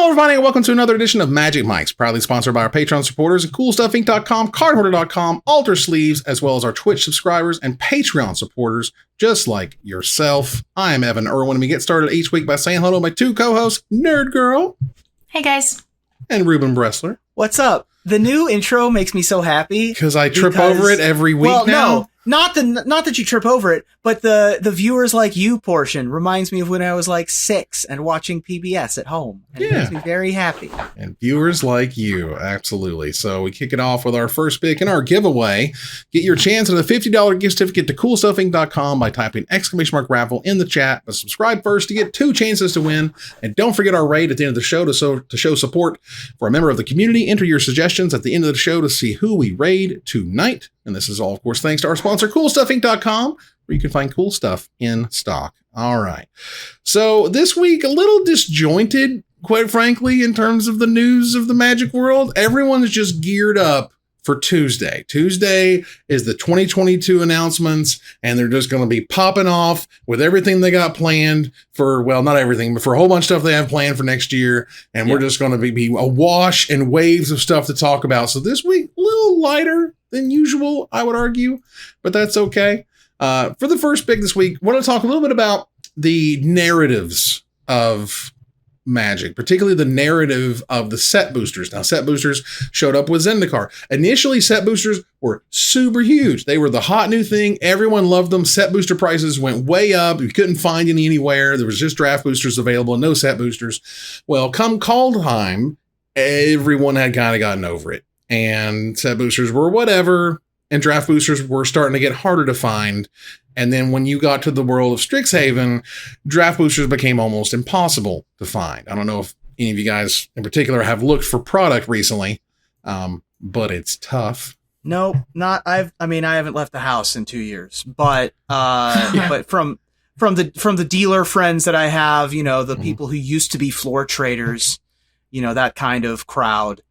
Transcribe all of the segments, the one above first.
Hello, everybody, and welcome to another edition of Magic Mics, proudly sponsored by our Patreon supporters at CoolStuffInc.com, Cardholder.com, Alter Sleeves, as well as our Twitch subscribers and Patreon supporters, just like yourself. I am Evan Irwin, and we get started each week by saying hello to my two co-hosts, Nerd Girl. Hey, guys. And Ruben Bressler. What's up? The new intro makes me so happy. Because I trip over it every week now? No, not that you trip over it, but the viewers like you portion reminds me of when I was like 6 and watching PBS at home. And it makes me very happy. And viewers like you, absolutely. So we kick it off with our first pick in our giveaway. Get your chance at a $50 gift certificate to CoolStuffInc.com by typing !raffle in the chat. But subscribe first to get 2 chances to win. And don't forget our raid at the end of the show to show support for a member of the community. Enter your suggestions at the end of the show to see who we raid tonight. And this is all, of course, thanks to our sponsor, CoolStuffInc.com, where you can find cool stuff in stock. All right. So this week, a little disjointed, quite frankly, in terms of the news of the Magic world. Everyone's just geared up for Tuesday. Tuesday is the 2022 announcements, and they're just going to be popping off with everything they got planned for, well, not everything, but for a whole bunch of stuff they have planned for next year. And we're just going to be awash in waves of stuff to talk about. So this week, a little lighter than usual, I would argue, but that's okay. For the first pick this week, I want to talk a little bit about the narratives of Magic, particularly the narrative of the set boosters. Now, set boosters showed up with Zendikar. Initially, set boosters were super huge. They were the hot new thing. Everyone loved them. Set booster prices went way up. You couldn't find any anywhere. There was just draft boosters available, no set boosters. Well, come call time, everyone had kind of gotten over it. And set boosters were whatever, and draft boosters were starting to get harder to find. And then when you got to the world of Strixhaven, draft boosters became almost impossible to find. I don't know if any of you guys in particular have looked for product recently, but it's tough. No, I haven't left the house in 2 years, but but from the dealer friends that I have, you know, the people who used to be floor traders, you know, that kind of crowd.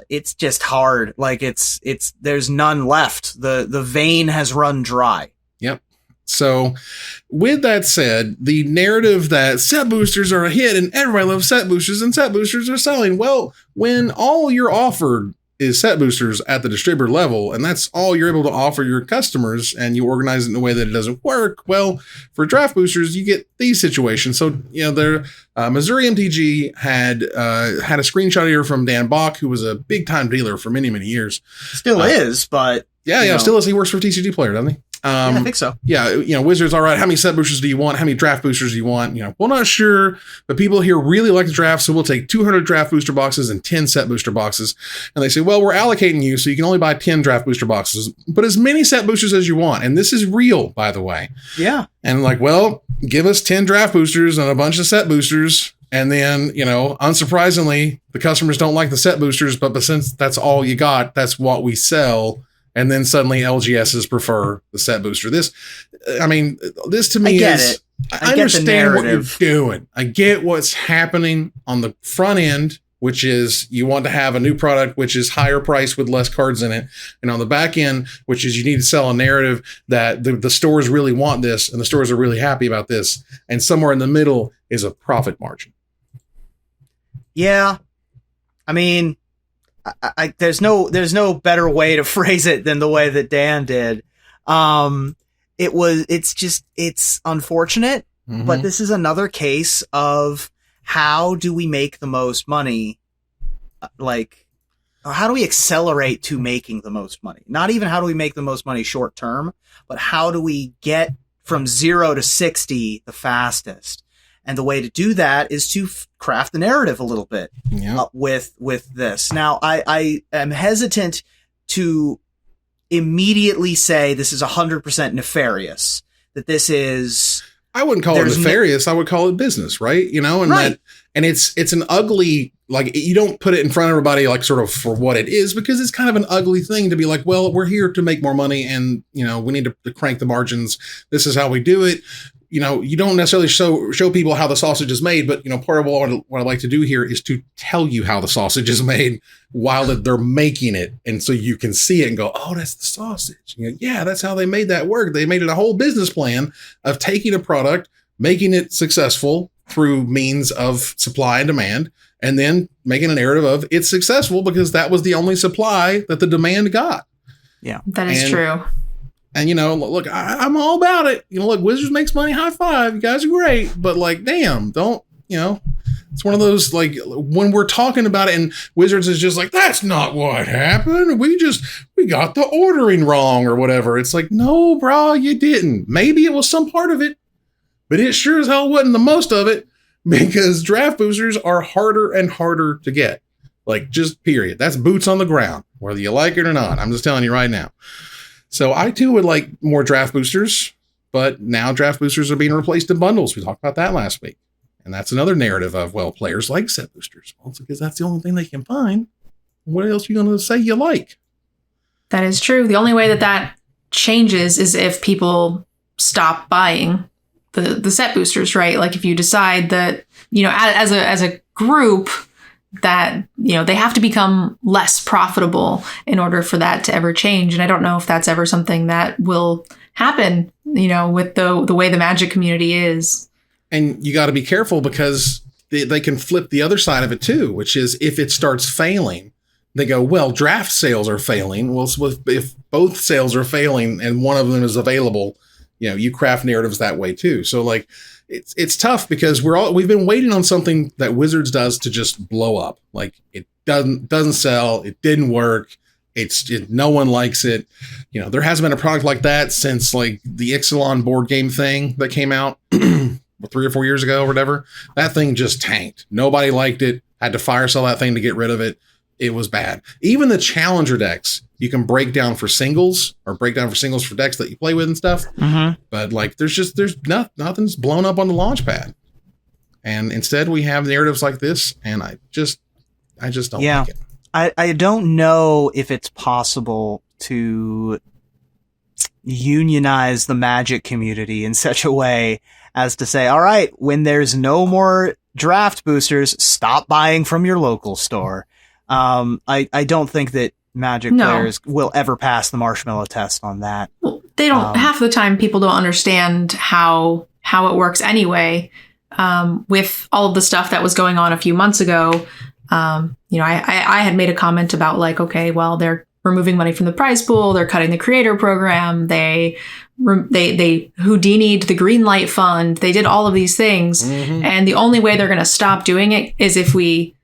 It's just hard. Like there's none left. The vein has run dry. Yep. So with that said, the narrative that set boosters are a hit and everybody loves set boosters and set boosters are selling. Well, when all you're offered is set boosters at the distributor level, and that's all you're able to offer your customers, and you organize it in a way that it doesn't work, well, for draft boosters, you get these situations. So, you know, Missouri MTG had a screenshot here from Dan Bach, who was a big time dealer for many, many years. Still is, but still is. He works for TCG Player, doesn't he? I think so. Yeah, you know, Wizards, all right, how many set boosters do you want? How many draft boosters do you want? You know, well, not sure, but people here really like the draft, so we'll take 200 draft booster boxes and 10 set booster boxes. And they say, well, we're allocating you, so you can only buy 10 draft booster boxes, but as many set boosters as you want. And this is real, by the way. Yeah. And like, well, give us 10 draft boosters and a bunch of set boosters. And then, you know, unsurprisingly, the customers don't like the set boosters, but since that's all you got, that's what we sell. And then suddenly LGSs prefer the set booster. This to me is, I understand what you're doing. I get what's happening on the front end, which is you want to have a new product, which is higher price with less cards in it. And on the back end, which is you need to sell a narrative that the stores really want this and the stores are really happy about this. And somewhere in the middle is a profit margin. Yeah. I mean, there's no better way to phrase it than the way that Dan did. It's unfortunate, but this is another case of how do we make the most money? Like, how do we accelerate to making the most money? Not even how do we make the most money short term, but how do we get from 0 to 60 the fastest? And the way to do that is to craft the narrative a little bit with this. Now, I am hesitant to immediately say this is 100% nefarious, that this is... I wouldn't call it nefarious. I would call it business, right? You know, and right. It's an ugly, like, you don't put it in front of everybody like sort of for what it is, because it's kind of an ugly thing to be like, well, we're here to make more money and, you know, we need to crank the margins. This is how we do it. You know, you don't necessarily show people how the sausage is made, but, you know, part of what I like to do here is to tell you how the sausage is made while they're making it. And so you can see it and go, oh, that's the sausage. You know, yeah, that's how they made that work. They made it a whole business plan of taking a product, making it successful through means of supply and demand, and then making a narrative of it's successful because that was the only supply that the demand got. Yeah, that is true. And, look, I'm all about it. Look, Wizards makes money. High five. You guys are great. But, like, damn, don't, it's one of those, like, when we're talking about it and Wizards is just like, that's not what happened. We got the ordering wrong or whatever. It's like, no, bro, you didn't. Maybe it was some part of it, but it sure as hell wasn't the most of it because draft boosters are harder and harder to get. Like, just period. That's boots on the ground, whether you like it or not. I'm just telling you right now. So I too would like more draft boosters, but now draft boosters are being replaced in bundles. We talked about that last week. And that's another narrative of, well, players like set boosters. Well, it's because that's the only thing they can find. What else are you going to say you like? That is true. The only way that changes is if people stop buying the set boosters, right? Like if you decide that, as a group that, they have to become less profitable in order for that to ever change. And I don't know if that's ever something that will happen, with the way the Magic community is. And you got to be careful because they can flip the other side of it too, which is if it starts failing, they go, well, draft sales are failing. Well, so if both sales are failing and one of them is available, you craft narratives that way too. So like, it's tough because we've been waiting on something that Wizards does to just blow up. Like it doesn't sell. It didn't work. No one likes it. There hasn't been a product like that since like the Ixalan board game thing that came out 3 or 4 years ago or whatever. That thing just tanked. Nobody liked it. Had to fire sell that thing to get rid of it. It was bad. Even the challenger decks, you can break down for singles for decks that you play with and stuff. Mm-hmm. But like, there's nothing's blown up on the launch pad. And instead we have narratives like this. And I just don't like it. I don't know if it's possible to unionize the Magic community in such a way as to say, all right, when there's no more draft boosters, stop buying from your local store. I don't think that Magic players will ever pass the marshmallow test on that. Well, they don't. Half the time, people don't understand how it works anyway. With all of the stuff that was going on a few months ago, I had made a comment about like, okay, well, they're removing money from the prize pool. They're cutting the creator program. They Houdini'd the Greenlight Fund. They did all of these things. Mm-hmm. And the only way they're going to stop doing it is if we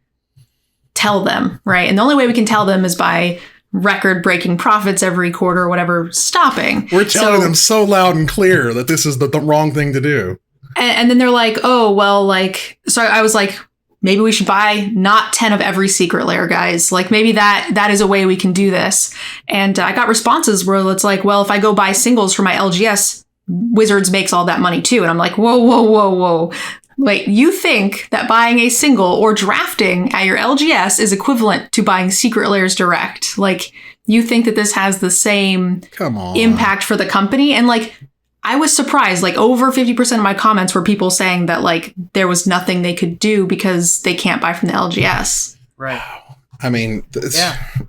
tell them, right? And the only way we can tell them is by record-breaking profits every quarter or whatever, stopping. We're telling them so loud and clear that this is the wrong thing to do. And then they're like, oh, well, like, so I was like, maybe we should buy not 10 of every secret lair, guys. Like maybe that is a way we can do this. And I got responses where it's like, well, if I go buy singles for my LGS, Wizards makes all that money too. And I'm like, whoa. Wait, you think that buying a single or drafting at your LGS is equivalent to buying secret lairs direct? Like you think that this has the same impact for the company? And like, I was surprised, like over 50% of my comments were people saying that like there was nothing they could do because they can't buy from the LGS. Right. I mean,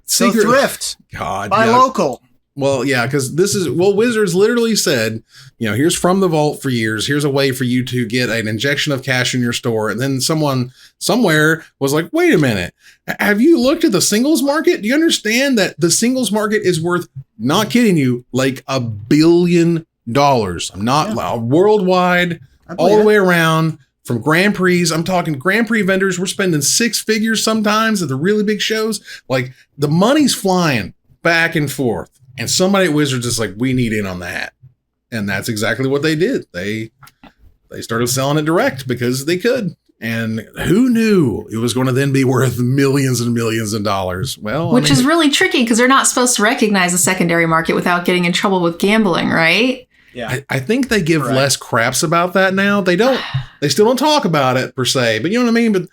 So thrift. God. Buy local. Well, yeah, because Wizards literally said, here's from the vault for years. Here's a way for you to get an injection of cash in your store. And then someone somewhere was like, wait a minute. Have you looked at the singles market? Do you understand that the singles market is worth, not kidding you, like $1 billion? I'm not worldwide, all the way around from Grand Prix. I'm talking Grand Prix vendors. We're spending 6 figures sometimes at the really big shows. Like the money's flying back and forth. And somebody at Wizards is like, we need in on that. And that's exactly what they did. They started selling it direct because they could. And who knew it was going to then be worth millions and millions of dollars? Well, which is really tricky because they're not supposed to recognize the secondary market without getting in trouble with gambling, right? Yeah. I think they give less craps about that now. They still don't talk about it per se, but you know what I mean? But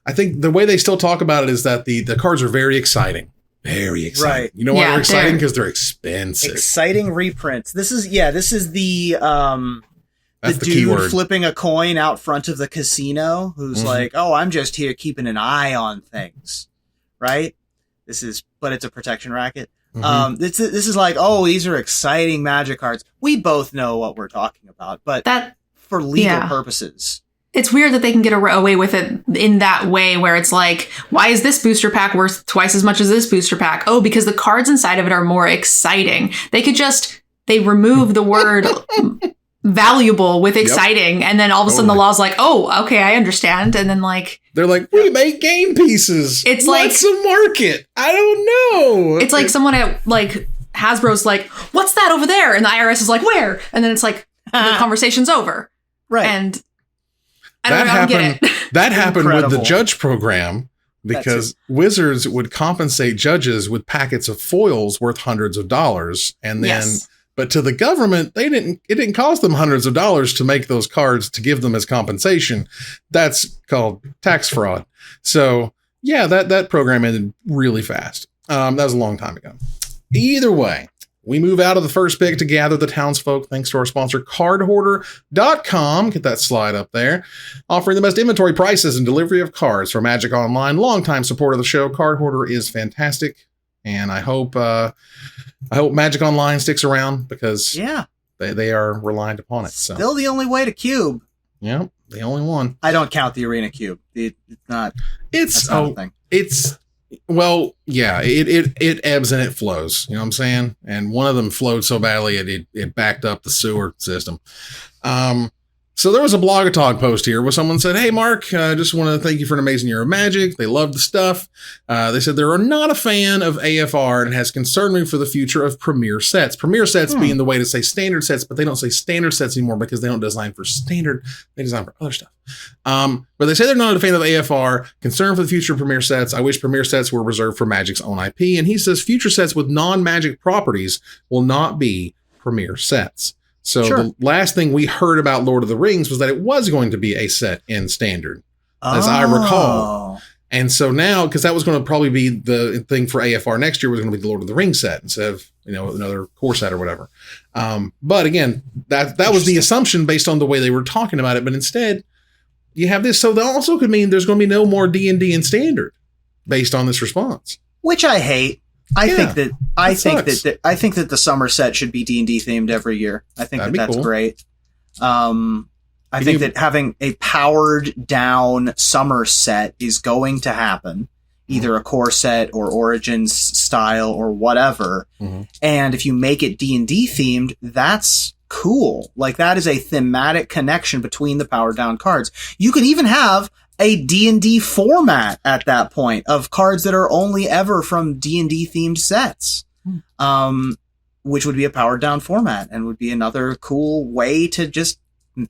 I think the way they still talk about it is that the cards are very exciting. Very exciting. Right. You know why they're exciting? Because they're expensive. Exciting reprints. This is the That's the dude keyword. Flipping a coin out front of the casino who's like, oh, I'm just here keeping an eye on things. Right? But it's a protection racket. Mm-hmm. This is like, oh, these are exciting Magic cards. We both know what we're talking about, but for legal purposes. it's weird that they can get away with it in that way, where it's like, why is this booster pack worth twice as much as this booster pack? Oh, because the cards inside of it are more exciting. They remove the word valuable with exciting, and then all of a sudden the law's like, oh, okay, I understand. And then like they're like, we make game pieces. It's What's the market? I don't know. It's like someone at like Hasbro's like, what's that over there? And the IRS is like, where? And then it's like the conversation's over. Right. And I don't get it. That happened with Incredible. the judge program, because Wizards would compensate judges with packets of foils worth hundreds of dollars. And then, but to the government, it didn't cost them hundreds of dollars to make those cards to give them as compensation. That's called tax fraud. So yeah, that program ended really fast. That was a long time ago. Either way, we move out of the first pick to gather the townsfolk thanks to our sponsor, cardhoarder.com. Get that slide up there. Offering the best inventory prices and delivery of cards for Magic Online. Longtime supporter of the show. Card Hoarder is fantastic. And I hope Magic Online sticks around, because they are reliant upon it. So. Still the only way to cube. Yeah, the only one. I don't count the Arena Cube. It's not a thing. Well, yeah, it ebbs and it flows. You know what I'm saying? And one of them flowed so badly it backed up the sewer system. So there was a Blogatog post here where someone said, hey, Mark, just want to thank you for an amazing year of Magic. They love the stuff. They said they're not a fan of AFR and has concerned me for the future of Premier sets. Premier sets being the way to say standard sets, but they don't say standard sets anymore because they don't design for standard. They design for other stuff. But they say they're not a fan of AFR, concerned for the future of Premier sets. I wish Premier sets were reserved for Magic's own IP. And he says future sets with non-Magic properties will not be Premier sets. So the last thing we heard about Lord of the Rings was that it was going to be a set in standard, as I recall. And so now, because that was going to probably be the thing for AFR next year, was going to be the Lord of the Rings set instead of, another core set or whatever. But again, that was the assumption based on the way they were talking about it. But instead, you have this. So that also could mean there's going to be no more D&D in standard based on this response. Which I hate. I think that the summer set should be D&D themed every year. I think that's cool. Great. I think that having a powered down summer set is going to happen, either a core set or Origins style or whatever. Mm-hmm. And if you make it D&D themed, that's cool. Like, that is a thematic connection between the powered down cards. You could even have a D&D format at that point of cards that are only ever from D&D themed sets, which would be a powered down format and would be another cool way to just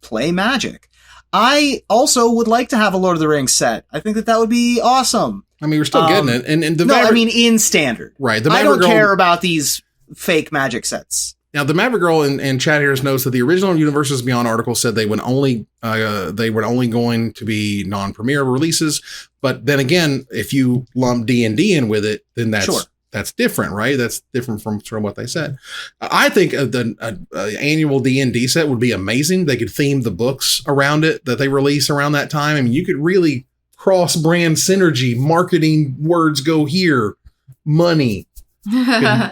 play Magic. I also would like to have a Lord of the Rings set. I think that would be awesome. I mean, we're still getting it. And in standard. Right. I don't care about these fake Magic sets. Now, the Maverick Girl in chat here notes that the original Universes Beyond article said they were only going to be non-premier releases. But then again, if you lump D&D in with it, then that's different, right? That's different from what they said. I think the annual D&D set would be amazing. They could theme the books around it that they release around that time. I mean, you could really cross-brand synergy. Marketing words go here. Money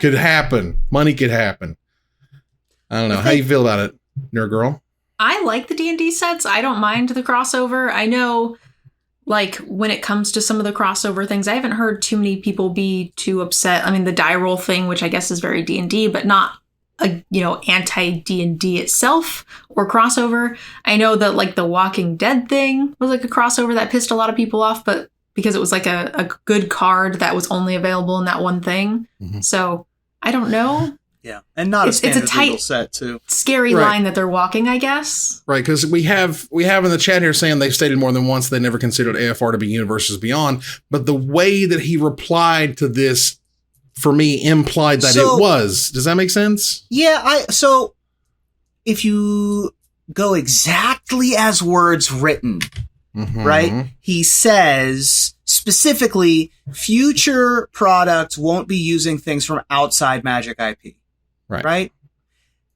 could happen. Money could happen. I don't know. How you feel about it, Nerd Girl? I like the D&D sets. I don't mind the crossover. I know, like, when it comes to some of the crossover things, I haven't heard too many people be too upset. I mean, the die roll thing, which I guess is very D&D, but not anti-D&D itself or crossover. I know that, like, the Walking Dead thing was like a crossover that pissed a lot of people off, but because it was like a good card that was only available in that one thing. Mm-hmm. So I don't know. Yeah, and not it's a tight legal set too. Scary line that they're walking, I guess. Right, because we have in the chat here saying they've stated more than once they never considered AFR to be Universes Beyond, but the way that he replied to this, for me, implied that it was. Does that make sense? Yeah, so if you go exactly as words written, right? He says specifically, future products won't be using things from outside Magic IP. Right?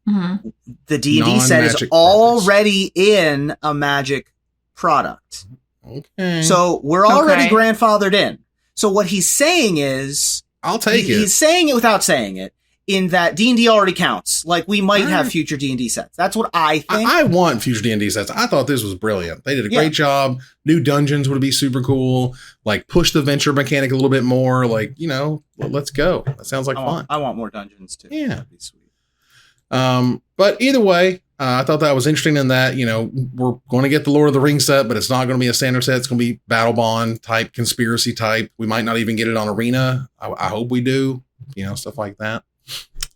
Mm-hmm. The D&D set is already in a Magic product. Okay. So we're already grandfathered in. So what he's saying is... I'll take it. He's saying it without saying it. in that D&D already counts. Like, we might have future D&D sets. That's what I think. I want future D&D sets. I thought this was brilliant. They did a great job. New dungeons would be super cool. Like, push the venture mechanic a little bit more. Like, let's go. That sounds like fun. I want more dungeons, too. Yeah. That'd be sweet. But either way, I thought that was interesting in that, we're going to get the Lord of the Rings set, but it's not going to be a standard set. It's going to be Battle Bond type, conspiracy type. We might not even get it on Arena. I hope we do, stuff like that.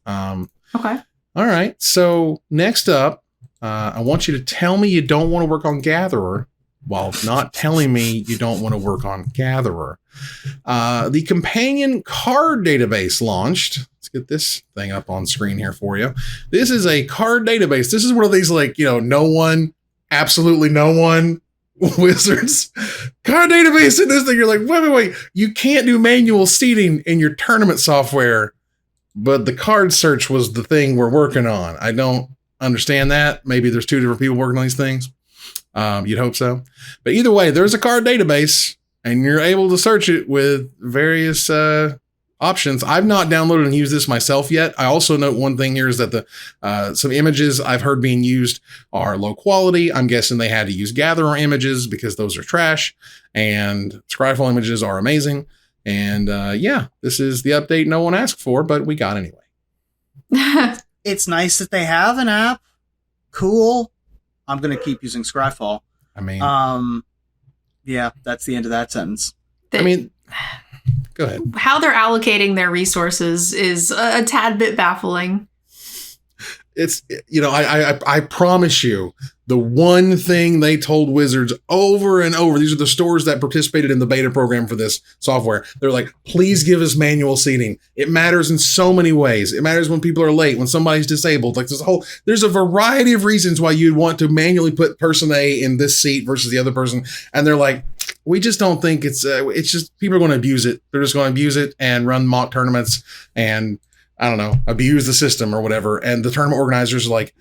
Okay. All right. So next up, I want you to tell me you don't want to work on Gatherer while not telling me you don't want to work on Gatherer. The companion card database launched. Let's get this thing up on screen here for you. This is a card database. This is one of these absolutely no one Wizards card database in this thing. You're like, wait. You can't do manual seeding in your tournament software, but the card search was the thing we're working on. I don't understand that. Maybe there's two different people working on these things. You'd hope so. But either way, there's a card database and you're able to search it with various options. I've not downloaded and used this myself yet. I also note one thing here is that some images I've heard being used are low quality. I'm guessing they had to use Gatherer images because those are trash, and Scryfall images are amazing. And this is the update no one asked for, but we got anyway. It's nice that they have an app. Cool. I'm going to keep using Scryfall. That's the end of that sentence. Go ahead. How they're allocating their resources is a tad bit baffling. It's, I promise you, the one thing they told Wizards over and over, these are the stores that participated in the beta program for this software. They're like, please give us manual seating. It matters in so many ways. It matters when people are late, when somebody's disabled. Like there's a variety of reasons why you'd want to manually put person A in this seat versus the other person. And they're like, we just don't think it's just people are going to abuse it. They're just going to abuse it and run mock tournaments and I don't know, abuse the system or whatever. And the tournament organizers are like,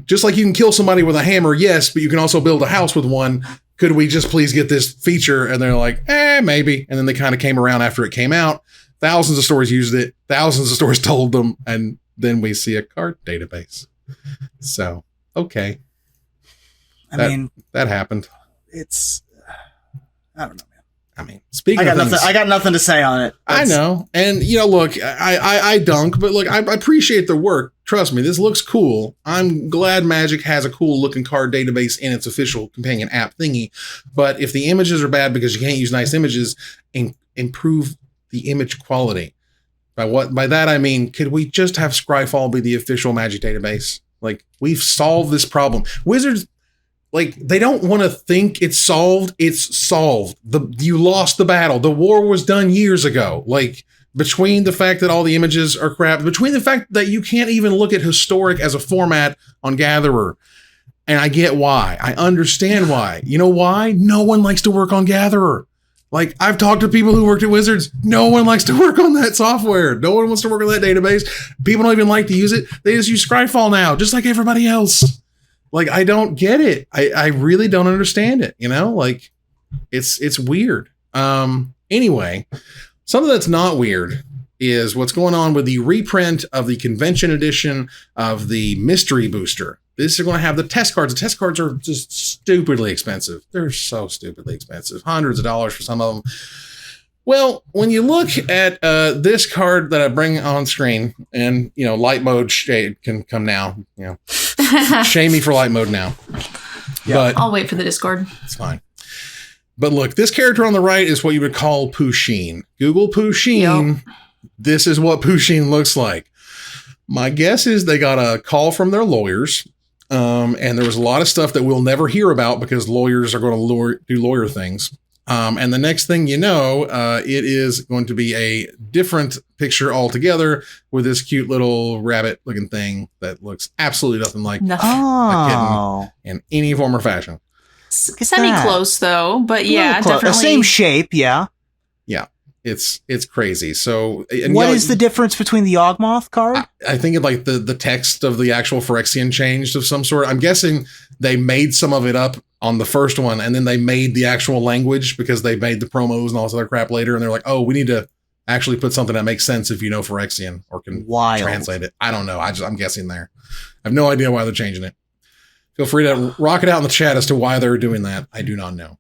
just like you can kill somebody with a hammer, yes, but you can also build a house with one. Could we just please get this feature? And they're like, maybe. And then they kind of came around after it came out. Thousands of stores used it. Thousands of stores told them. And then we see a card database. So, okay. That happened. It's, I don't know. Speaking of things, I got nothing to say on it. I know. And, look, I dunk, but look, I appreciate the work. Trust me, this looks cool. I'm glad Magic has a cool looking card database in its official companion app thingy. But if the images are bad because you can't use nice images, improve the image quality. By that, I mean, could we just have Scryfall be the official Magic database? Like, we've solved this problem. Wizards, they don't want to think it's solved. It's solved. You lost the battle. The war was done years ago. Between the fact that all the images are crap, between the fact that you can't even look at historic as a format on Gatherer. And I get why. I understand why. You know why? No one likes to work on Gatherer. I've talked to people who worked at Wizards. No one likes to work on that software. No one wants to work on that database. People don't even like to use it. They just use Scryfall now, just like everybody else. I don't get it. I really don't understand it. It's weird. Anyway, something that's not weird is what's going on with the reprint of the convention edition of the mystery booster. This is going to have the test cards. The test cards are just stupidly expensive. They're so stupidly expensive. Hundreds of dollars for some of them. Well, when you look at this card that I bring on screen, and light mode shade can come now. Shame me for light mode now. Yeah, but I'll wait for the Discord. It's fine. But look, this character on the right is what you would call Pusheen. Google Pusheen. Yep. This is what Pusheen looks like. My guess is they got a call from their lawyers, and there was a lot of stuff that we'll never hear about because lawyers are going to do lawyer things. And the next thing you know, it is going to be a different picture altogether with this cute little rabbit looking thing that looks absolutely nothing like a kitten in any form or fashion. Semi-close though, but yeah, definitely. Same shape, yeah. Yeah, it's crazy. So what is the difference between the Yawgmoth card? I think the text of the actual Phyrexian changed of some sort. I'm guessing they made some of it up on the first one, and then they made the actual language because they made the promos and all this other crap later, and they're like, oh, we need to actually put something that makes sense if you know Phyrexian or can translate it. I don't know. I'm guessing there. I have no idea why they're changing it. Feel free to rock it out in the chat as to why they're doing that. I do not know.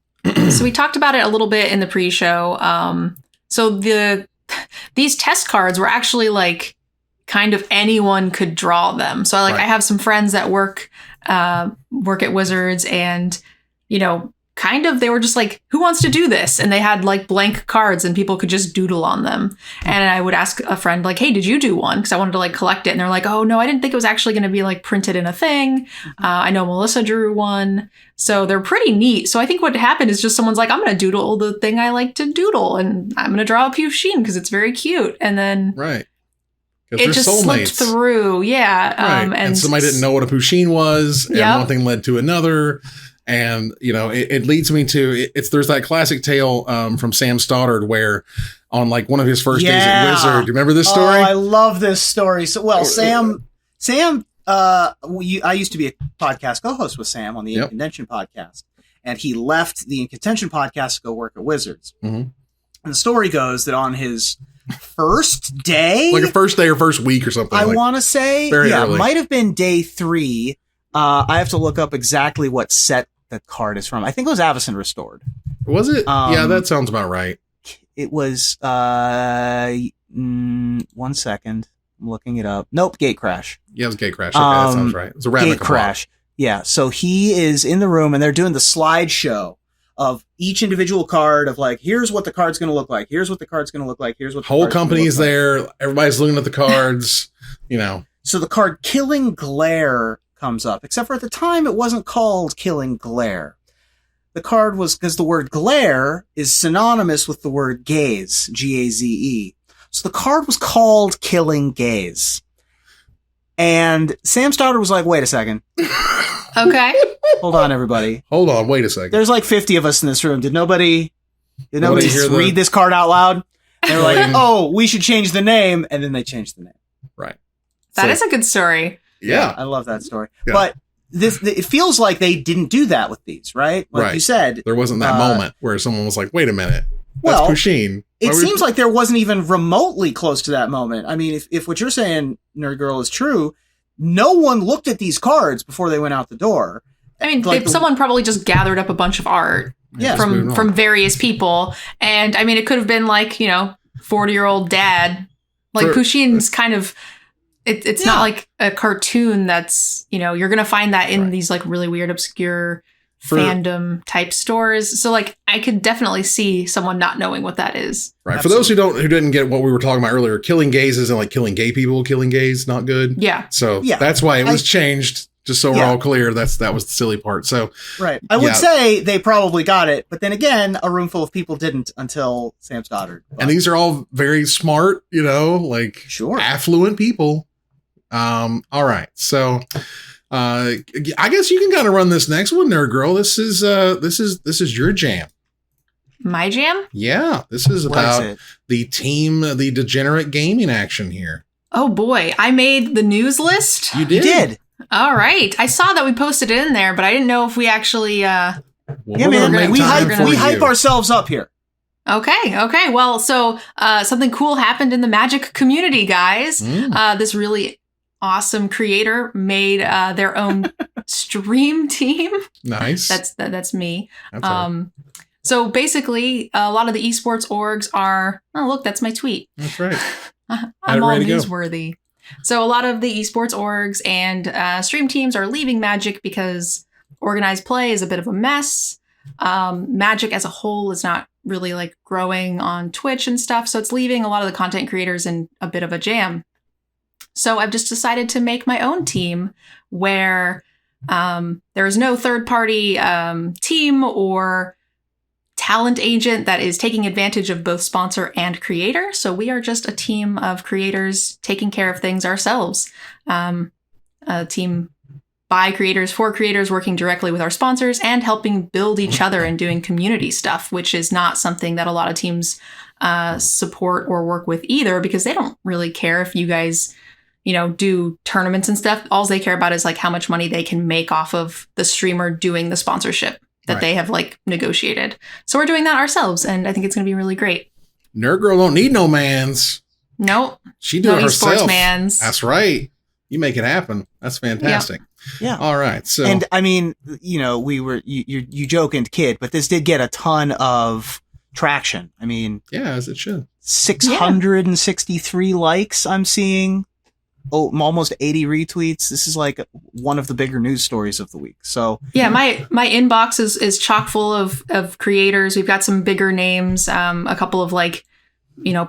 So we talked about it a little bit in the pre-show. These test cards were actually like kind of anyone could draw them. So I have some friends that work at Wizards, and kind of they were just like, who wants to do this? And they had like blank cards and people could just doodle on them. And I would ask a friend like, hey, did you do one? Because I wanted to like collect it. And they're like, oh no, I didn't think it was actually going to be like printed in a thing. I know Melissa drew one. So they're pretty neat. So I think what happened is just someone's like, I'm going to doodle the thing I like to doodle, and I'm going to draw a Pusheen because it's very cute. And then it just slipped through. Yeah. And somebody didn't know what a Pusheen was, and one thing led to another. And, it leads me to, there's that classic tale from Sam Stoddard where on like one of his first days at Wizard, you remember this story? Oh, I love this story. So, Sam, I used to be a podcast co-host with Sam on the In-Contention podcast, and he left the In-Contention podcast to go work at Wizards. Mm-hmm. And the story goes that on his first day, like a first day or first week or something, I want to say, early. It might have been day 3. I have to look up exactly what set the card is from. I think it was Avacyn Restored. Was it? Yeah, that sounds about right. It was, 1 second. I'm looking it up. Nope, Gatecrash. Yeah, it was Gatecrash. Okay, that sounds right. It's a Gatecrash. Yeah, so he is in the room and they're doing the slideshow of each individual card of like, here's what the card's going to look like. Here's what the card's going to look like. Here's what the whole company's there. Everybody's looking at the cards, So the card Killing Glare comes up, except for at the time it wasn't called Killing Glare. The card was, because the word glare is synonymous with the word gaze, Gaze. So the card was called Killing Gaze. And Sam Stoddard was like, wait a second. Okay. Hold on, everybody. Hold on, wait a second. There's like 50 of us in this room. Did nobody read this card out loud? And they're like, oh, we should change the name. And then they changed the name. Right. That is a good story. Yeah. I love that story. Yeah. But it feels like they didn't do that with these, right? Like you said. There wasn't that moment where someone was like, wait a minute. That's Pusheen. It seems like there wasn't even remotely close to that moment. I mean, if what you're saying, Nerd Girl, is true, no one looked at these cards before they went out the door. I mean, someone probably just gathered up a bunch of art from various people. And I mean, it could have been like, 40-year-old dad. Like Pusheen's kind of, it's not like a cartoon that's, you're going to find that in these like really weird, obscure fandom type stores. So like, I could definitely see someone not knowing what that is. Right. Absolutely. For those who didn't get what we were talking about earlier, killing gays isn't like killing gay people. Killing gays, not good. Yeah. So that's why it was changed. Just so we're all clear, that was the silly part. So I would say they probably got it, but then again, a room full of people didn't until Sam Stoddard. And these are all very smart, affluent people. All right. So I guess you can kind of run this next one, Nerd Girl. This is your jam. My jam? Yeah. This is about the Degenerate Gaming action here. Oh boy, I made the news list. You did. All right. I saw that we posted it in there, but I didn't know if we actually... we hype ourselves up here. Okay. Well, so something cool happened in the Magic community, guys. This really awesome creator made their own stream team. Nice. That's me. So basically, a lot of the esports orgs are... Oh, look, that's my tweet. That's right. I'm all newsworthy. So a lot of the esports orgs and stream teams are leaving Magic because organized play is a bit of a mess. Magic as a whole is not really like growing on Twitch and stuff. So it's leaving a lot of the content creators in a bit of a jam. So I've just decided to make my own team where there is no third party team or talent agent that is taking advantage of both sponsor and creator. So we are just a team of creators taking care of things ourselves. A team by creators, for creators, working directly with our sponsors and helping build each other and doing community stuff, which is not something that a lot of teams support or work with either, because they don't really care if you guys, do tournaments and stuff. All they care about is like how much money they can make off of the streamer doing the sponsorship that they have like negotiated. So we're doing that ourselves, and I think it's going to be really great. Nerd Girl don't need no mans. Nope. She do No it herself. sportsmans. That's right. You make it happen. That's fantastic. Yeah. All right. So, And I mean, you joke and kid, but this did get a ton of traction. I mean, yeah, as it should. 663 likes I'm seeing. Oh, almost 80 retweets. This is like one of the bigger news stories of the week. So yeah, my inbox is chock full of creators. We've got some bigger names. A couple of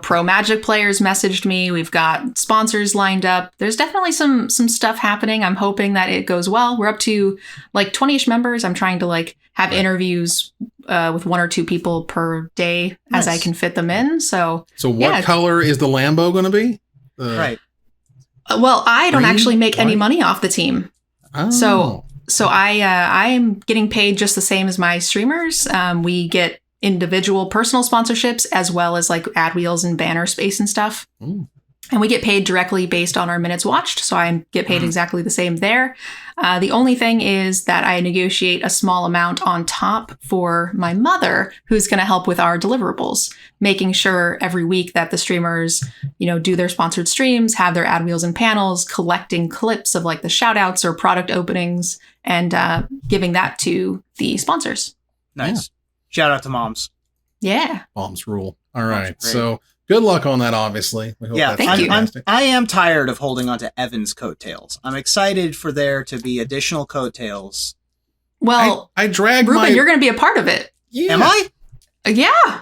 pro Magic players messaged me. We've got sponsors lined up. There's definitely some stuff happening. I'm hoping that it goes well. We're up to 20-ish members. I'm trying to have interviews with 1 or 2 people per day as I can fit them in. So what color is the Lambo going to be? Right. Well, I don't Green? actually make any White? money off the team. Oh. So I'm getting paid just the same as my streamers. We get individual personal sponsorships as well as ad wheels and banner space and stuff. Ooh. And we get paid directly based on our minutes watched. So I get paid exactly the same there. The only thing is that I negotiate a small amount on top for my mother, who's going to help with our deliverables, making sure every week that the streamers, do their sponsored streams, have their ad wheels and panels, collecting clips of the shout outs or product openings, and giving that to the sponsors. Nice. Shout out to moms. Yeah. Moms rule. All right. So good luck on that, obviously. We hope that's thank you. fantastic. I am tired of holding on to Evan's coattails. I'm excited for there to be additional coattails. Well, I dragged Ruben, you're going to be a part of it. Yeah. Am I? Yeah.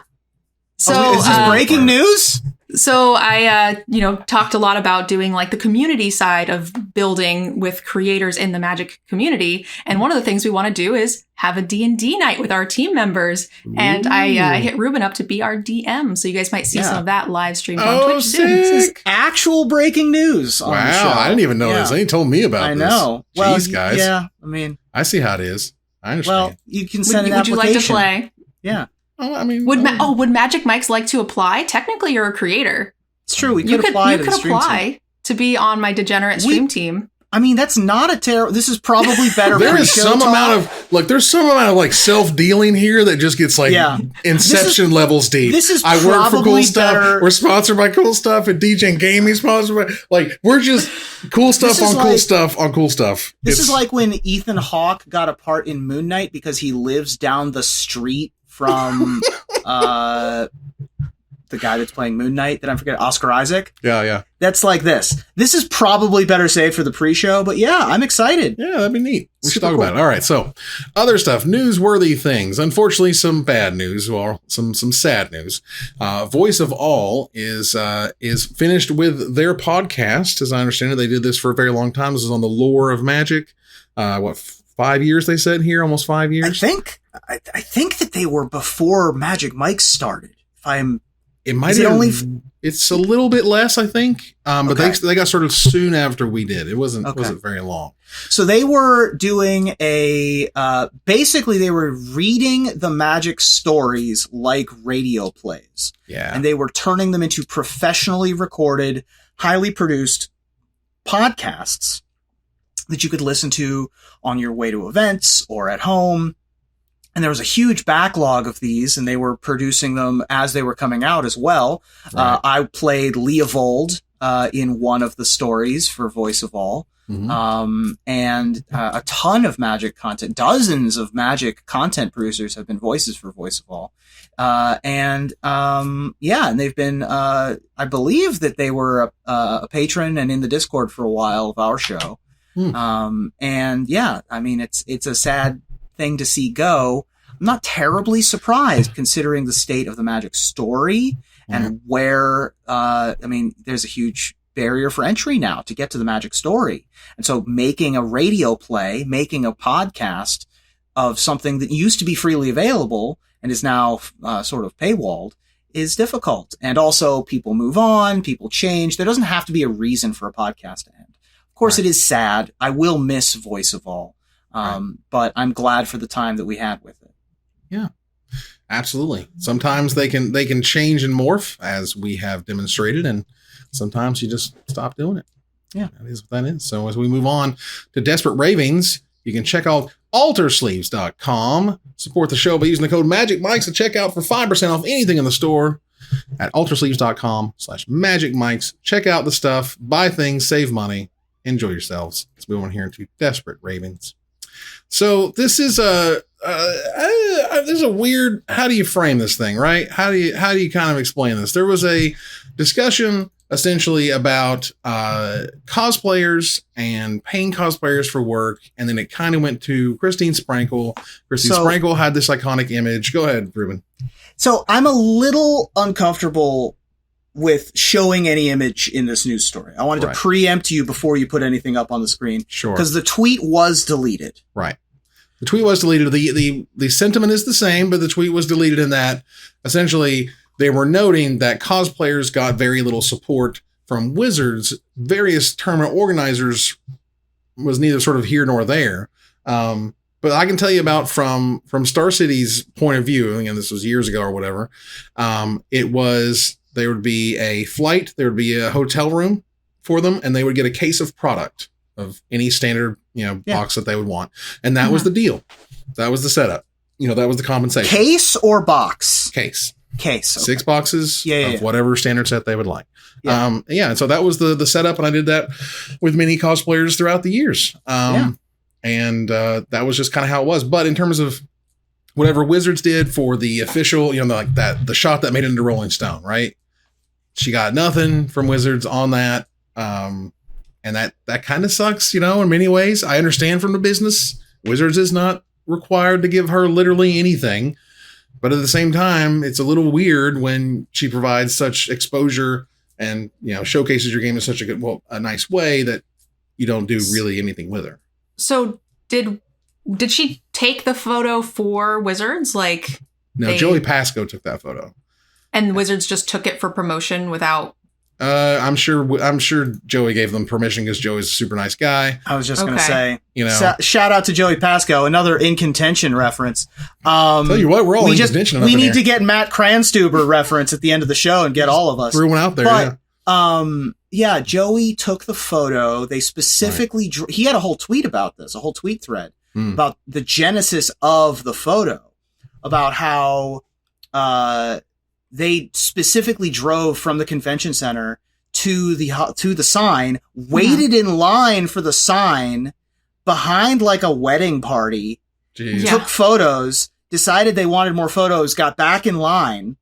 So is this breaking news? So I, talked a lot about doing the community side of building with creators in the Magic community. And one of the things we want to do is have a D&D night with our team members. Ooh. And I hit Ruben up to be our DM. So you guys might see some of that live streamed on Twitch soon. This is actual breaking news on the show. I didn't even know this. They told me about this. I know. Jeez, guys. Yeah, I mean. I see how it is. I understand. Well, you can send an Would application. you like to play? Yeah. Oh, I mean, would Magic Mike's like to apply? Technically, you're a creator. It's true. We could apply to the stream team. To be on my Degenerate stream team. I mean, that's not a terrible. This is probably better. There is some amount of self-dealing here that just gets Inception levels deep. This is I work for cool better. stuff. We're sponsored by cool stuff, and Degenerate Gaming sponsored by we're just cool stuff on cool stuff on cool stuff. This is like when Ethan Hawke got a part in Moon Knight because he lives down the street from the guy that's playing Moon Knight that I'm forgetting, Oscar Isaac. Yeah. That's like this. This is probably better saved for the pre-show, but yeah, I'm excited. Yeah, that'd be neat. We should talk about it. All right, so other stuff, newsworthy things. Unfortunately, some bad news or some sad news. Voice of All is finished with their podcast. As I understand it, they did this for a very long time. This is on the lore of Magic. 5 years they said here, almost 5 years. I think that they were before Magic Mike started. It's a little bit less, I think. But they got started soon after we did. It wasn't very long. So they were doing basically they were reading the Magic stories like radio plays. Yeah. And they were turning them into professionally recorded, highly produced podcasts that you could listen to on your way to events or at home. And there was a huge backlog of these, and they were producing them as they were coming out as well. Right. I played Leovold in one of the stories for Voice of All. Mm-hmm. And a ton of Magic content, dozens of Magic content producers have been voices for Voice of All. And they've been, I believe that they were a patron and in the Discord for a while of our show. Mm. I mean, it's a sad thing to see go. I'm not terribly surprised considering the state of the Magic story and where, there's a huge barrier for entry now to get to the Magic story. And so making a radio play, making a podcast of something that used to be freely available and is now sort of paywalled is difficult. And also people move on, people change. There doesn't have to be a reason for a podcast to end. Of course, It is sad. I will miss Voice of All. But I'm glad for the time that we had with it. Yeah, absolutely. Sometimes they can change and morph as we have demonstrated, and sometimes you just stop doing it. Yeah, that is what that is. So as we move on to Desperate Ravings, you can check out altersleeves.com. Support the show by using the code MagicMikes at checkout for 5% off anything in the store. at ultrasleeves.com/magicmics. Check out the stuff, buy things, save money, enjoy yourselves. Let's move on here into Desperate Ravings. So this is a weird, how do you frame this thing, right? How do you kind of explain this? There was a discussion essentially about cosplayers and paying cosplayers for work, and then it kind of went to Christine Sprankle. Sprankle had this iconic image. Go ahead, Ruben. So I'm a little uncomfortable with showing any image in this news story. I wanted to preempt you before you put anything up on the screen. Sure. Because the tweet was deleted. Right. The tweet was deleted. The sentiment is the same, but the tweet was deleted in that essentially they were noting that cosplayers got very little support from Wizards. Various tournament organizers was neither sort of here nor there. But I can tell you about from Star City's point of view, again, this was years ago or whatever. There would be a flight, there would be a hotel room for them, and they would get a case of product of any standard, box that they would want. And that was the deal. That was the setup. That was the compensation. Case or box? Case. Okay. 6 boxes of whatever standard set they would like. Yeah. And so that was the setup, and I did that with many cosplayers throughout the years. And that was just kind of how it was. But in terms of whatever Wizards did for the official, like the shot that made it into Rolling Stone, right? She got nothing from Wizards on that. And that kind of sucks, in many ways. I understand from the business, Wizards is not required to give her literally anything. But at the same time, it's a little weird when she provides such exposure and, showcases your game in such a nice way that you don't do really anything with her. So did she take the photo for Wizards? No, Joey Pasco took that photo. And Wizards just took it for promotion without... I'm sure Joey gave them permission because Joey's a super nice guy. I was just going to say, shout out to Joey Pasco, another In Contention reference. Tell you what, we're all in contention. We need to get Matt Cranstuber reference at the end of the show and get all of us. Threw one out there, Joey took the photo. They specifically, he had a whole tweet about this, a whole tweet thread about the genesis of the photo, about how, they specifically drove from the convention center to the sign, waited in line for the sign behind like a wedding party, took photos, decided they wanted more photos, got back in line,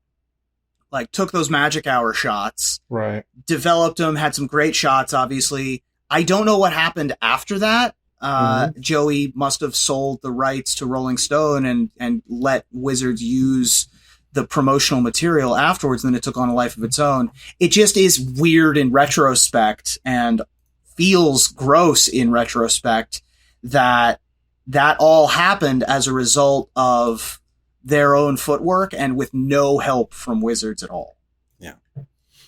took those magic hour shots, right? Developed them, had some great shots, obviously. I don't know what happened after that. Joey must have sold the rights to Rolling Stone and let Wizards use the promotional material afterwards, and then it took on a life of its own. It just is weird in retrospect and feels gross in retrospect that all happened as a result of their own footwork and with no help from Wizards at all. Yeah.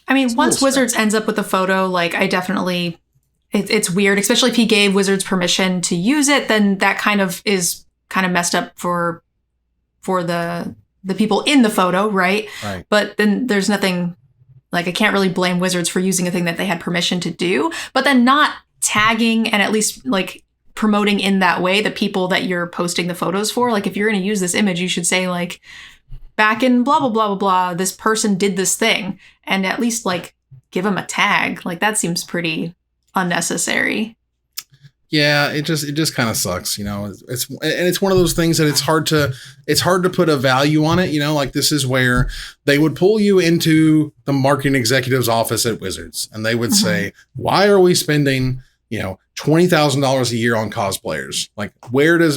I mean, once Wizards ends up with a photo, I definitely, it's weird, especially if he gave Wizards permission to use it, then that kind of is kind of messed up for the people in the photo, right? But then there's nothing, I can't really blame Wizards for using a thing that they had permission to do, but then not tagging and at least promoting in that way the people that you're posting the photos for. If you're going to use this image, you should say back in blah, blah, blah, blah, blah, this person did this thing, and at least give them a tag. That seems pretty unnecessary. Yeah, it just kind of sucks, it's one of those things that it's hard to put a value on it, this is where they would pull you into the marketing executive's office at Wizards and they would say, why are we spending, $20,000 a year on cosplayers?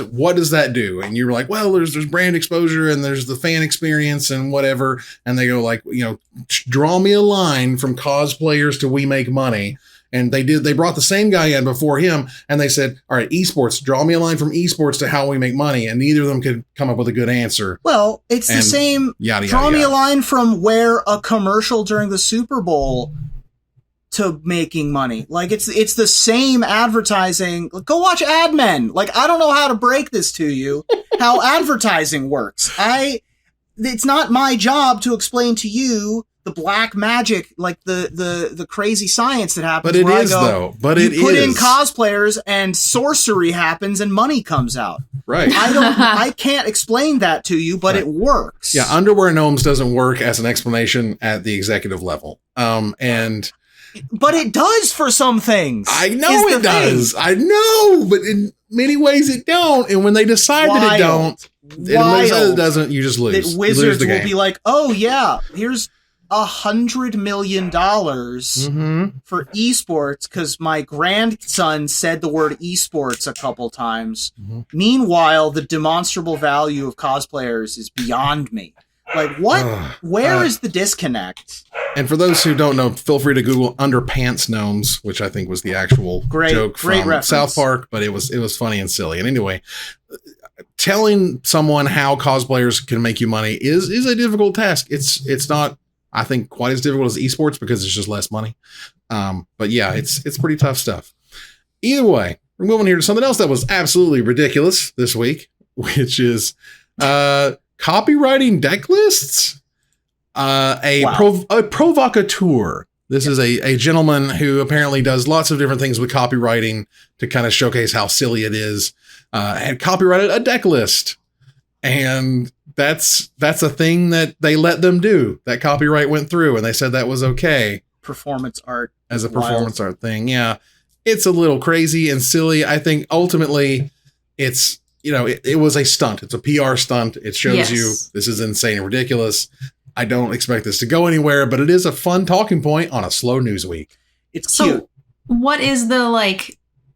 What does that do? And you're like, well, there's brand exposure and there's the fan experience and whatever. And they go draw me a line from cosplayers to we make money. And they brought the same guy in before him and they said, all right, esports, draw me a line from esports to how we make money. And neither of them could come up with a good answer. Well, it's the same. Draw me a line from where a commercial during the Super Bowl to making money. It's the same advertising. Go watch Ad Men. I don't know how to break this to you, how advertising works. It's not my job to explain to you the black magic, like the crazy science that happens. But it where is, I go, though. But you it put in is. cosplayers and sorcery happens and money comes out. Right. I can't explain that to you, but it works. Yeah, underwear gnomes doesn't work as an explanation at the executive level. But it does for some things. I know it does. I know, but in many ways it don't. And when they decide that it don't, and when they say it doesn't, you just lose. That Wizards will be like, oh yeah, here's $100 million for esports because my grandson said the word esports a couple times. Meanwhile, the demonstrable value of cosplayers is beyond me. Like, what? Where is the disconnect? And for those who don't know, feel free to Google underpants gnomes, which I think was the actual joke from reference. South Park, but it was funny and silly. And anyway, telling someone how cosplayers can make you money is a difficult task. It's not, I think, quite as difficult as esports because it's just less money. But yeah, it's pretty tough stuff. Either way, we're moving here to something else that was absolutely ridiculous this week, which is copywriting deck lists. A provocateur. This is a gentleman who apparently does lots of different things with copywriting to kind of showcase how silly it is. Had copyrighted a deck list, and that's a thing that they let them do. That copyright went through, and they said that was okay. Performance art as a performance art thing. Yeah, it's a little crazy and silly. I think ultimately, it's it was a stunt. It's a PR stunt. It shows you this is insane and ridiculous. I don't expect this to go anywhere, but it is a fun talking point on a slow news week. It's cute. So what is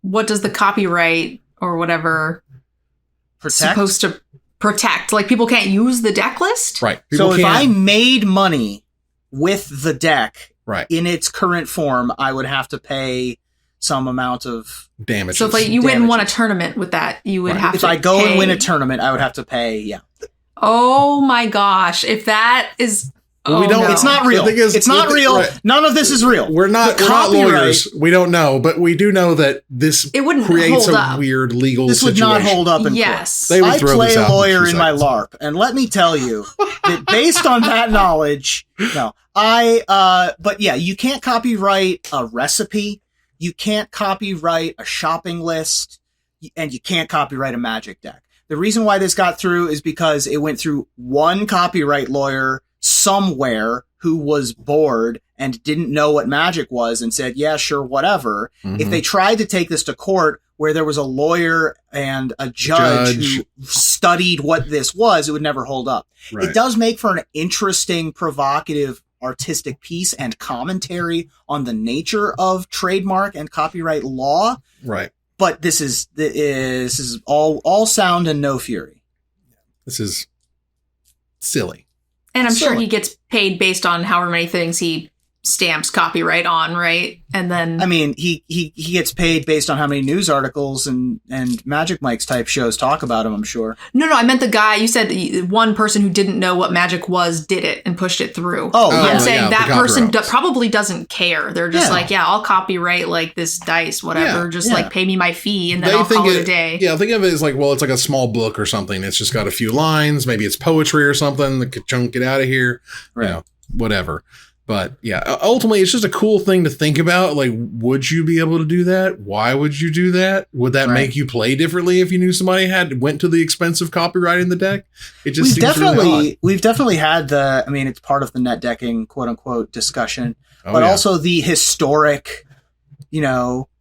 what does the copyright or whatever supposed to protect? Like, people can't use the deck list? Right. So if I made money with the deck in its current form, I would have to pay some amount of damage. So if you win and won a tournament with that, you would have to If I go and win a tournament, I would have to pay, Oh my gosh. If that is... we don't. No. It's not real. It's not real. Right. None of this is real. We're not lawyers. We don't know, but we do know that this creates a weird legal situation. This would not hold up in court. They would throw play this out a lawyer in my LARP, and let me tell you that based on that knowledge, but yeah, you can't copyright a recipe, you can't copyright a shopping list, and you can't copyright a Magic deck. The reason why this got through is because it went through one copyright lawyer somewhere who was bored and didn't know what Magic was and said, yeah, sure, whatever. If they tried to take this to court where there was a lawyer and a judge who studied what this was, it would never hold up. Right. It does make for an interesting, provocative, artistic piece and commentary on the nature of trademark and copyright law. Right. But this is all sound and no fury. This is silly. And I'm sure he gets paid based on however many things he stamps copyright on, right? And then... I mean, he gets paid based on how many news articles and Magic Mike's type shows talk about him, I'm sure. No, I meant the guy, you said one person who didn't know what Magic was did it and pushed it through. I'm saying that person probably doesn't care. They're just I'll copyright like this dice, whatever. Like pay me my fee and then I'll call it a day. Yeah, think of it as like, well, it's like a small book or something. It's just got a few lines. Maybe it's poetry or something that could chunk it out of here. Right. Whatever. But yeah, ultimately, it's just a cool thing to think about. Like, would you be able to do that? Why would you do that? Would that make you play differently if you knew somebody went to the expense of copyrighting the deck? It just we've definitely had it's part of the net decking quote unquote discussion, but also the historic,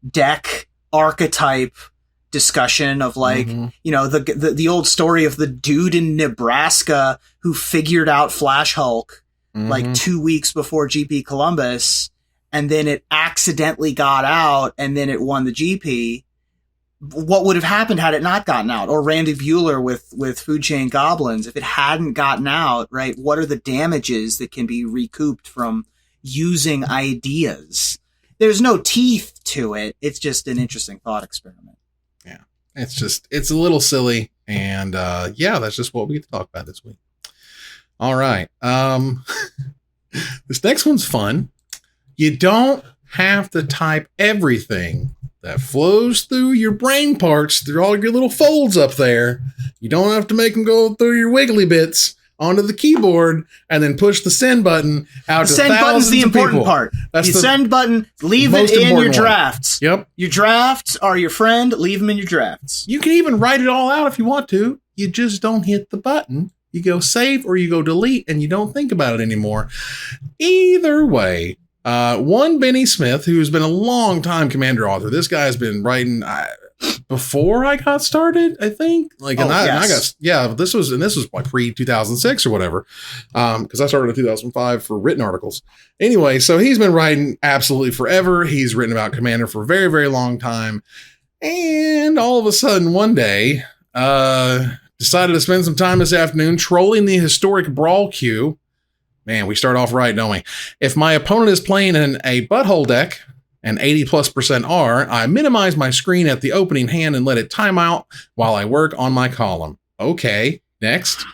deck archetype discussion of the old story of the dude in Nebraska who figured out Flash Hulk. 2 weeks before GP Columbus, and then it accidentally got out, and then it won the GP. What would have happened had it not gotten out? Or Randy Bueller with Food Chain Goblins, if it hadn't gotten out, right? What are the damages that can be recouped from using ideas? There's no teeth to it. It's just an interesting thought experiment. Yeah, it's a little silly, and that's just what we get to talk about this week. All right. This next one's fun. You don't have to type everything that flows through your brain parts, through all your little folds up there. You don't have to make them go through your wiggly bits. onto the keyboard and then push the send button out to send button's the important part. That's the the send button, leave it in your drafts. Yep. Your drafts are your friend, leave them in your drafts. You can even write it all out if you want to. You just don't hit the button. You go save or you go delete and you don't think about it anymore. Either way, one Bennie Smith, who's been a long time Commander author. This guy's been writing before I got started, I think. Like, this was like pre 2006 or whatever. Because I started in 2005 for written articles. Anyway, so he's been writing absolutely forever. He's written about Commander for a very, very long time. And all of a sudden, one day, decided to spend some time this afternoon trolling the historic Brawl queue. Man, we start off right, don't we? If my opponent is playing in a butthole deck, an 80+% R, I minimize my screen at the opening hand and let it time out while I work on my column. Okay, next.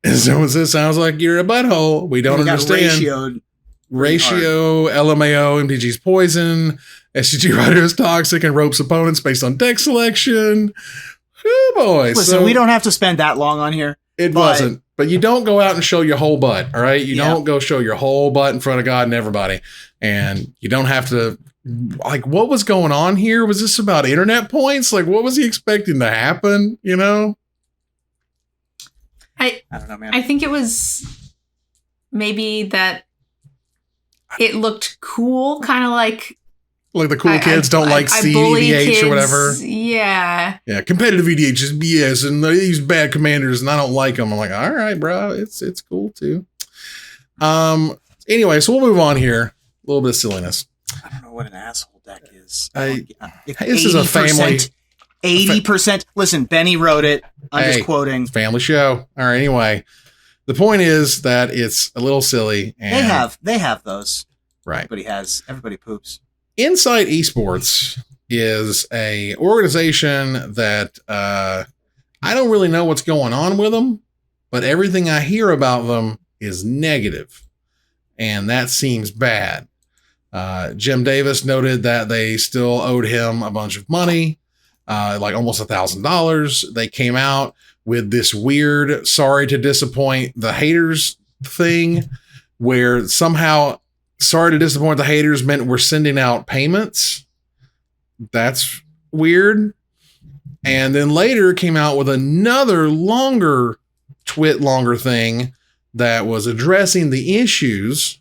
Someone says, sounds like you're a butthole. We don't understand. Ratio, LMAO, MTG's poison, SCG Rider is toxic and ropes opponents based on deck selection. Oh boy. Listen, we don't have to spend that long on here. It wasn't. But you don't go out and show your whole butt, all right? You don't go show your whole butt in front of God and everybody. And you don't have to, like, what was going on here? Was this about internet points? Like, what was he expecting to happen, you know? I don't know, man. I think it was maybe that it looked cool, kind of like the cool kids don't like CEDH or whatever. Yeah. Yeah, competitive EDH is BS, and these bad commanders, and I don't like them. I'm like, all right, bro, it's cool too. Anyway, so we'll move on here. A little bit of silliness. I don't know what an asshole deck is. This is a family. 80%. Listen, Bennie wrote it. I'm just quoting. Family show. All right. Anyway, the point is that it's a little silly. And they have those. Right. Everybody poops. Insight Esports is a organization that I don't really know what's going on with them, but everything I hear about them is negative, and that seems bad. Jim Davis noted that they still owed him a bunch of money, like almost $1,000. They came out with this weird sorry to disappoint the haters thing where somehow sorry to disappoint the haters meant we're sending out payments. That's weird. And then later came out with another longer thing that was addressing the issues,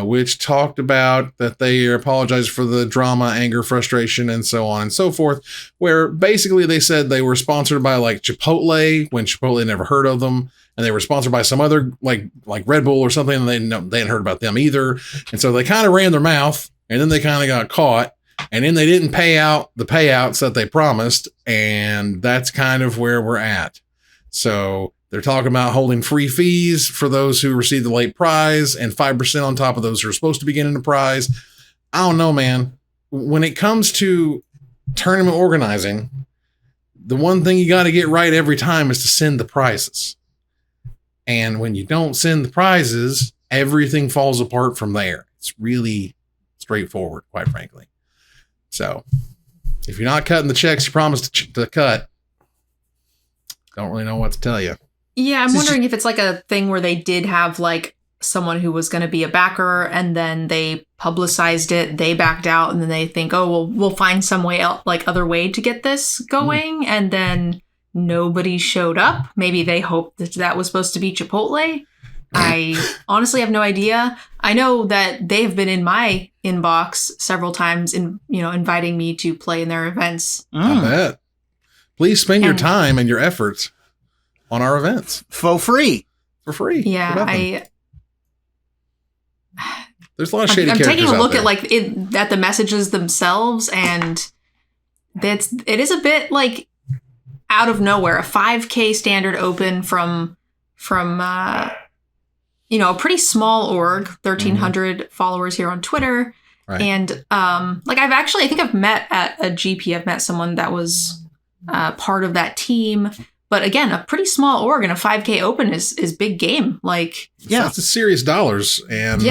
which talked about that they apologized for the drama, anger, frustration, and so on and so forth, where basically they said they were sponsored by like Chipotle when Chipotle never heard of them. And they were sponsored by some other like Red Bull or something. And they hadn't heard about them either. And so they kind of ran their mouth, and then they kind of got caught, and then they didn't pay out the payouts that they promised. And that's kind of where we're at. So they're talking about holding free fees for those who receive the late prize and 5% on top of those who are supposed to be getting the prize. I don't know, man. When it comes to tournament organizing, the one thing you got to get right every time is to send the prizes. And when you don't send the prizes, everything falls apart from there. It's really straightforward, quite frankly. So if you're not cutting the checks you promised to cut, don't really know what to tell you. Yeah, I'm wondering if it's like a thing where they did have like someone who was going to be a backer, and then they publicized it, they backed out, and then they think, oh, well, we'll find some way else, like other way to get this going. And then nobody showed up. Maybe they hoped that was supposed to be Chipotle. I honestly have no idea. I know that they've been in my inbox several times, inviting me to play in their events. I bet. Please spend your time and your efforts on our events for free. Yeah, there's a lot of shady I'm characters taking a look out at at the messages themselves, and it is a bit like out of nowhere. A 5K standard open from a pretty small org, 1,300 followers here on Twitter. Right. And I think I've met at a GP. I've met someone that was part of that team. But again, a pretty small org and a 5K open is big game. Like, yeah, it's serious dollars. And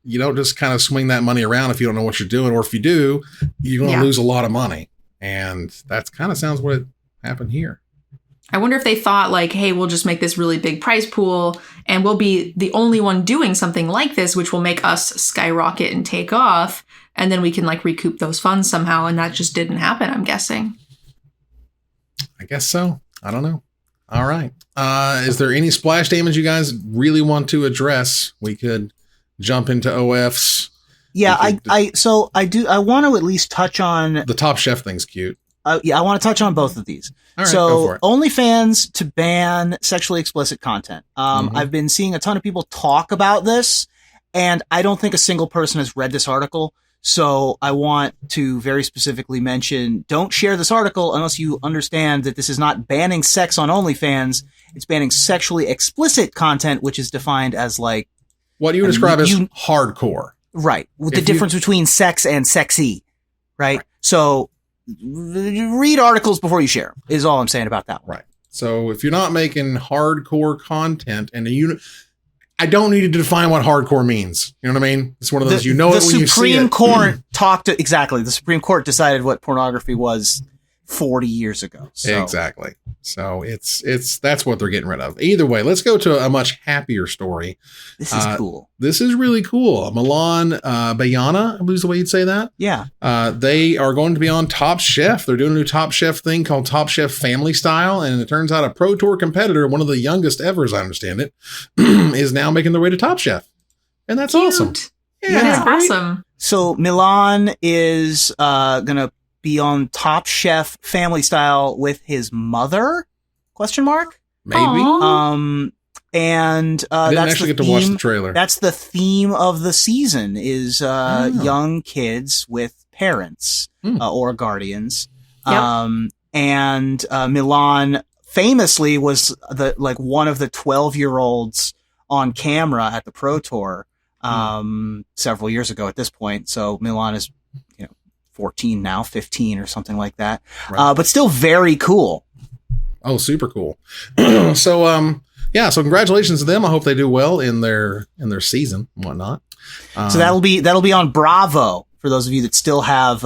you don't just kind of swing that money around if you don't know what you're doing. Or if you do, you're going to lose a lot of money. And that's kind of sounds what happened here. I wonder if they thought like, hey, we'll just make this really big prize pool and we'll be the only one doing something like this, which will make us skyrocket and take off. And then we can like recoup those funds somehow. And that just didn't happen, I'm guessing. I guess so. I don't know. All right. Is there any splash damage you guys really want to address? We could jump into OFs. Yeah, I want to at least touch on the Top Chef thing's cute. Yeah, I want to touch on both of these. All right, so, go for it. OnlyFans to ban sexually explicit content. I've been seeing a ton of people talk about this, and I don't think a single person has read this article. So I want to very specifically mention, don't share this article unless you understand that this is not banning sex on OnlyFans. It's banning sexually explicit content, which is defined as like what you describe as hardcore. Right. With the difference between sex and sexy. Right. So read articles before you share is all I'm saying about that one. Right. So if you're not making hardcore content and I don't need to define what hardcore means. You know what I mean? It's one of those, when you see it. The Supreme Court the Supreme Court decided what pornography was 40 years ago. So. Exactly. So that's what they're getting rid of. Either way, let's go to a much happier story. This is cool. This is really cool. Milan, Bhayana, I believe is the way you'd say that. Yeah. They are going to be on Top Chef. They're doing a new Top Chef thing called Top Chef Family Style. And it turns out a Pro Tour competitor, one of the youngest ever, as I understand it, is now making their way to Top Chef. And that's awesome. Yeah, that's awesome. So Milan is going to be on Top Chef Family Style with his mother? Question mark? Maybe. Aww. I didn't actually get to watch the trailer. That's the theme of the season is young kids with parents or guardians. Yep. And Milan famously was one of the 12-year-olds on camera at the Pro Tour several years ago at this point. So Milan is 14 now, 15 or something like that. Right. But still very cool. Oh, super cool. So congratulations to them. I hope they do well in their season and whatnot. So that'll be on Bravo for those of you that still have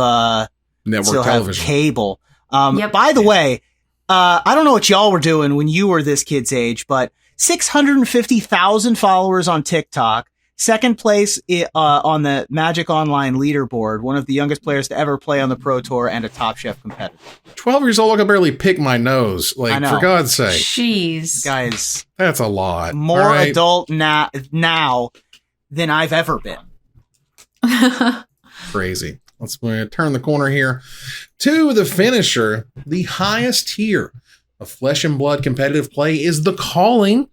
network television, cable. By the way, I don't know what y'all were doing when you were this kid's age, but 650,000 followers on TikTok. Second place on the Magic Online leaderboard, one of the youngest players to ever play on the Pro Tour and a Top Chef competitor. 12 years old, I can barely pick my nose. Like, for God's sake. Jeez. Guys. That's a lot. More adult now than I've ever been. Crazy. Let's turn the corner here to the finisher. The highest tier of flesh and blood competitive play is the Calling.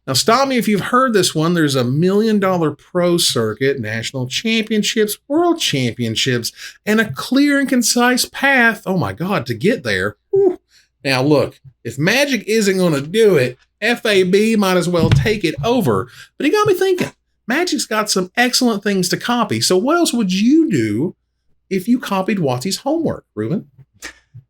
Now, stop me if you've heard this one. There's a $1 million pro circuit, national championships, world championships, and a clear and concise path, oh my God, to get there. Whew. Now, look, if Magic isn't going to do it, FAB might as well take it over. But it got me thinking, Magic's got some excellent things to copy. So what else would you do if you copied Watsy's homework, Ruben?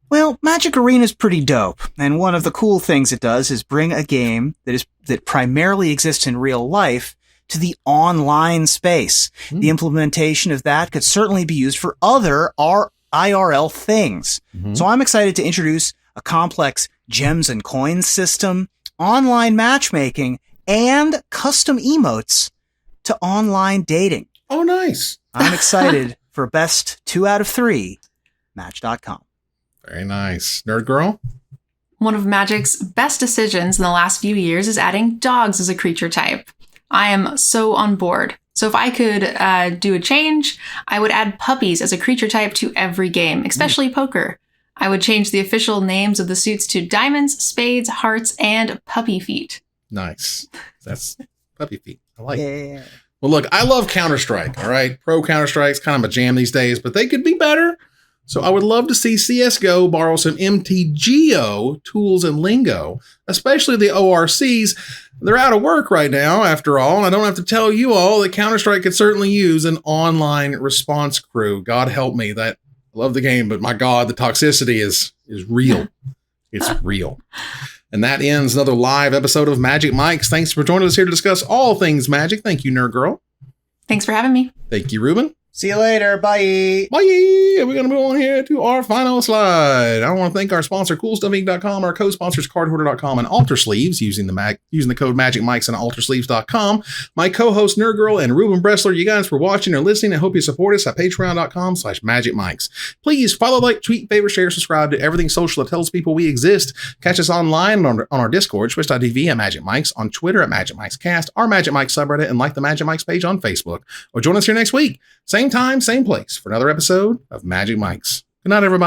Well, Magic Arena is pretty dope, and one of the cool things it does is bring a game that primarily exists in real life to the online space. The implementation of that could certainly be used for other IRL things. So I'm excited to introduce a complex gems and coins system, online matchmaking, and custom emotes to online dating. Oh, nice. I'm excited for best 2 out of 3, Match.com. Very nice. Nerd Girl? One of Magic's best decisions in the last few years is adding dogs as a creature type. I am so on board. So if I could do a change, I would add puppies as a creature type to every game, especially poker. I would change the official names of the suits to diamonds, spades, hearts, and puppy feet. Nice. That's puppy feet. I like it. Well, look, I love Counter-Strike, all right? Pro Counter-Strike's kind of a jam these days, but they could be better. So I would love to see CSGO borrow some MTGO tools and lingo, especially the ORCs. They're out of work right now, after all, and I don't have to tell you all that Counter-Strike could certainly use an online response crew. God help me, I love the game, but my God, the toxicity is real. It's real. And that ends another live episode of Magic Mics. Thanks for joining us here to discuss all things Magic. Thank you, Nerd Girl. Thanks for having me. Thank you, Ruben. See you later. Bye. Bye. We're going to move on here to our final slide. I want to thank our sponsor, CoolStuffInc.com, our co-sponsors, CardHoarder.com, and Alter Sleeves, using the code MagicMikes and AlterSleeves.com. My co-host, Nerd Girl, and Ruben Bressler, you guys for watching or listening. I hope you support us at patreon.com/MagicMikes. Please follow, like, tweet, favorite, share, subscribe to everything social that tells people we exist. Catch us online on our Discord, twitch.tv at Magic Mikes, on Twitter at Magic Mikes Cast, our Magic Mikes subreddit, and like the Magic Mikes page on Facebook. Or join us here next week. Same time, same place for another episode of Magic Mikes. Good night, everybody.